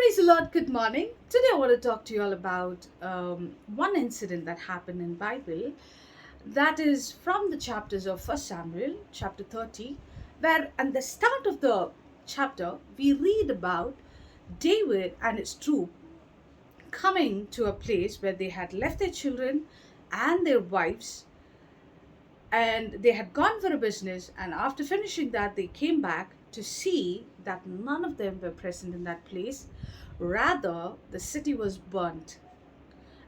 Praise the Lord. Good morning. Today I want to talk to you all about one incident that happened in Bible. That is from the chapters of First Samuel, chapter 30, where at the start of the chapter we read about David and his troop coming to a place where they had left their children and their wives, and they had gone for a business, and after finishing that they came back to see that none of them were present in that place. Rather, the city was burnt,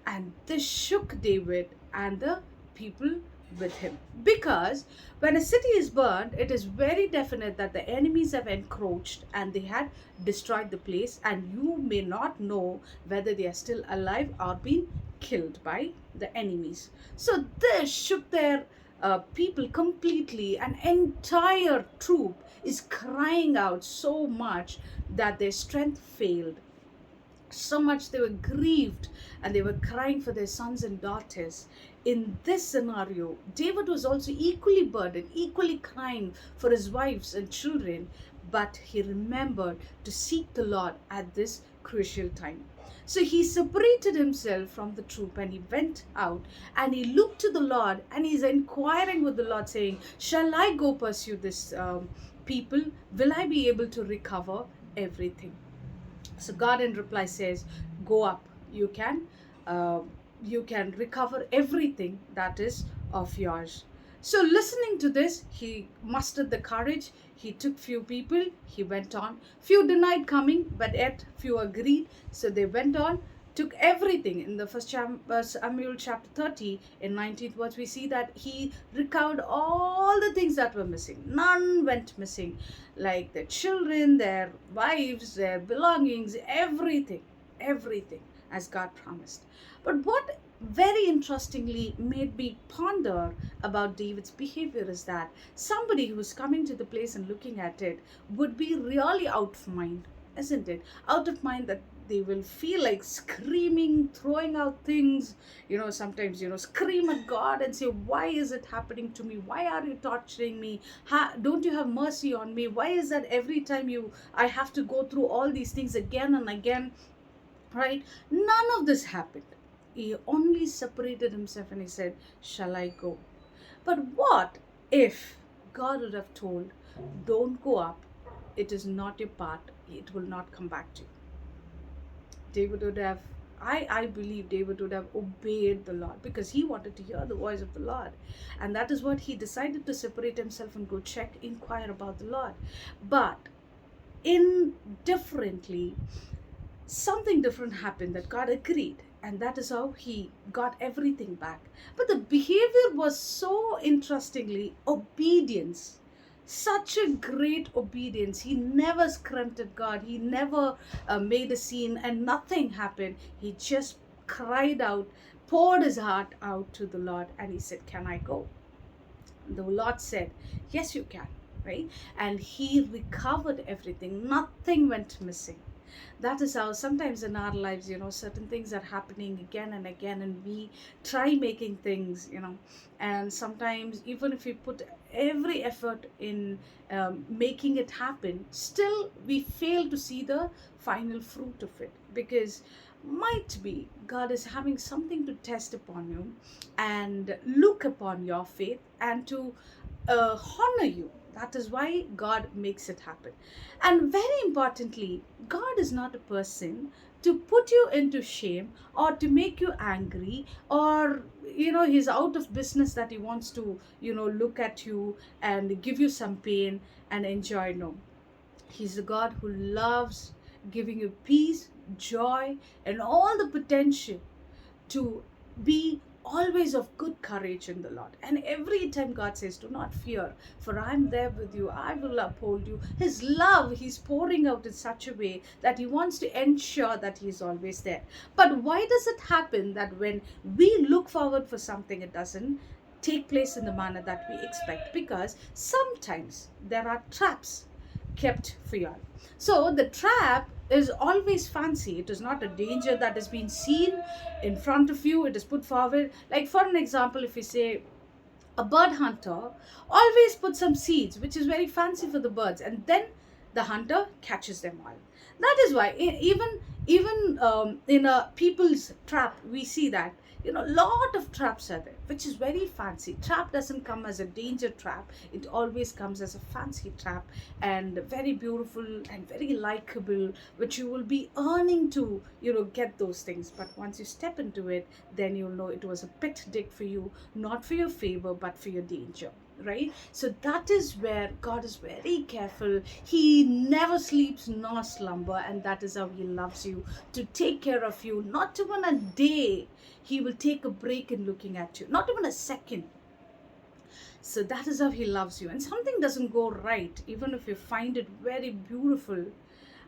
and this shook David and the people with him. Because when a city is burned, it is very definite that the enemies have encroached and they had destroyed the place, and you may not know whether they are still alive or been killed by the enemies. So this shook their people completely. An entire troop is crying out so much that their strength failed, so much they were grieved, and they were crying for their sons and daughters. In this scenario, David was also equally burdened, equally crying for his wives and children, but he remembered to seek the Lord at this crucial time. So he separated himself from the troop and he went out and he looked to the Lord, and he's inquiring with the Lord, saying, shall I go pursue this people? Will I be able to recover everything? So God in reply says, "Go up. Uh, you can recover everything that is of yours." So listening to this, he mustered the courage. He took few people. He went on. Few denied coming, but yet few agreed. So they went on. Took everything. In the Samuel chapter 30, in 19th verse, we see that he recovered all the things that were missing. None went missing, like their children, their wives, their belongings, everything, as God promised. But what very interestingly made me ponder about David's behavior is that somebody who is coming to the place and looking at it would be really out of mind, isn't it? Out of mind, that they will feel like screaming, throwing out things, sometimes, scream at God and say, why is it happening to me? Why are you torturing me? Don't you have mercy on me? Why is that every time I have to go through all these things again and again? Right? None of this happened. He only separated himself and he said, shall I go? But what if God would have told, don't go up, it is not your part, it will not come back to you? David would have, I believe David would have obeyed the Lord, because he wanted to hear the voice of the Lord. And that is what he decided, to separate himself and go check, inquire about the Lord. But indifferently, something different happened, that God agreed, and that is how he got everything back. But the behavior was so interestingly obedience, such a great obedience. He never scrimped at God, he never made a scene, and nothing happened. He just cried out, poured his heart out to the Lord, and he said, can I go? The Lord said, yes, you can. Right? And he recovered everything, nothing went missing. That is how sometimes in our lives, certain things are happening again and again, and we try making things, and sometimes even if we put every effort in making it happen, still we fail to see the final fruit of it, because might be God is having something to test upon you and look upon your faith, and to honor you. That is why God makes it happen. And very importantly, God is not a person to put you into shame or to make you angry, or he's out of business that he wants to look at you and give you some pain and enjoy. No, he's a God who loves giving you peace, joy, and all the potential to be always of good courage in the Lord. And every time God says, do not fear, for I'm there with you, I will uphold you. His love, he's pouring out in such a way that he wants to ensure that he's always there. But why does it happen that when we look forward for something, it doesn't take place in the manner that we expect? Because sometimes there are traps kept for you. So the trap is always fancy. It is not a danger that is being seen in front of you. It is put forward. Like for an example, if we say a bird hunter always puts some seeds, which is very fancy for the birds, and then the hunter catches them all. That is why even in a people's trap we see that, lot of traps are there, which is very fancy. Trap doesn't come as a danger trap, it always comes as a fancy trap, and very beautiful and very likable, which you will be earning to get those things. But once you step into it, then you'll know it was a pit dig for you, not for your favor but for your danger, right? So that is where God is very careful. He never sleeps nor slumber, and that is how He loves you, to take care of you. Not even a day He will take a break in looking at you, not even a second. So that is how He loves you. And something doesn't go right, even if you find it very beautiful,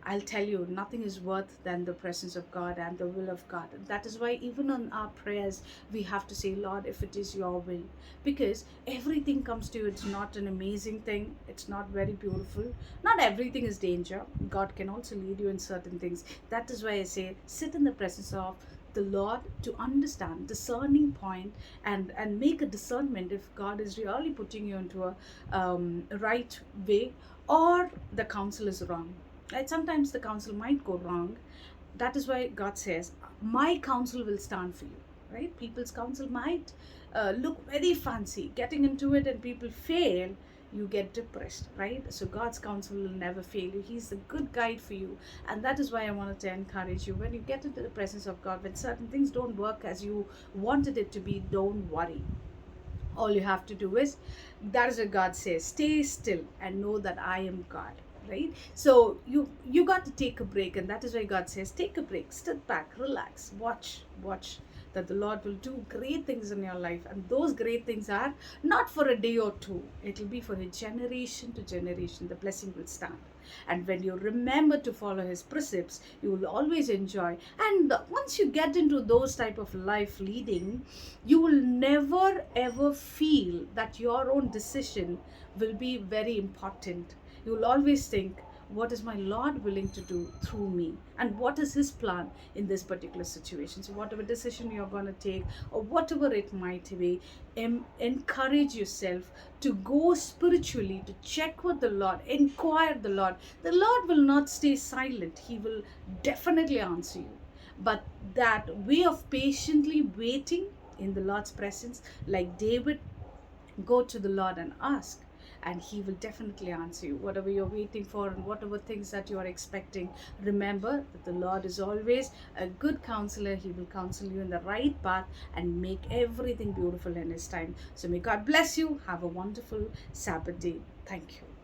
I'll tell you, nothing is worth than the presence of God and the will of God. And that is why, even on our prayers, we have to say, Lord, if it is your will. Because everything comes to you. It's not an amazing thing, it's not very beautiful. Not everything is danger. God can also lead you in certain things. That is why I say, sit in the presence of the Lord to understand discerning point, and make a discernment if God is really putting you into a right way, or the counsel is wrong. Right? Sometimes the counsel might go wrong. That is why God says, my counsel will stand for you. Right? People's counsel might look very fancy. Getting into it and people fail, you get depressed, right? So God's counsel will never fail you. He's the good guide for you. And that is why I wanted to encourage you, when you get into the presence of God, when certain things don't work as you wanted it to be, don't worry. All you have to do is, that is what God says, stay still and know that I am God. Right? So you got to take a break, and that is why God says, take a break, step back, relax, watch that the Lord will do great things in your life. And those great things are not for a day or two, it will be for a generation to generation. The blessing will stand. And when you remember to follow His precepts, you will always enjoy. And once you get into those type of life leading, you will never ever feel that your own decision will be very important. You will always think, what is my Lord willing to do through me, and what is His plan in this particular situation? So whatever decision you're going to take, or whatever it might be, encourage yourself to go spiritually, to check with the Lord, inquire the Lord. The Lord will not stay silent, He will definitely answer you. But that way of patiently waiting in the Lord's presence, like David, go to the Lord and ask, and He will definitely answer you. Whatever you're waiting for and whatever things that you are expecting, remember that the Lord is always a good counselor. He will counsel you in the right path and make everything beautiful in His time. So may God bless you. Have a wonderful Sabbath day. Thank you.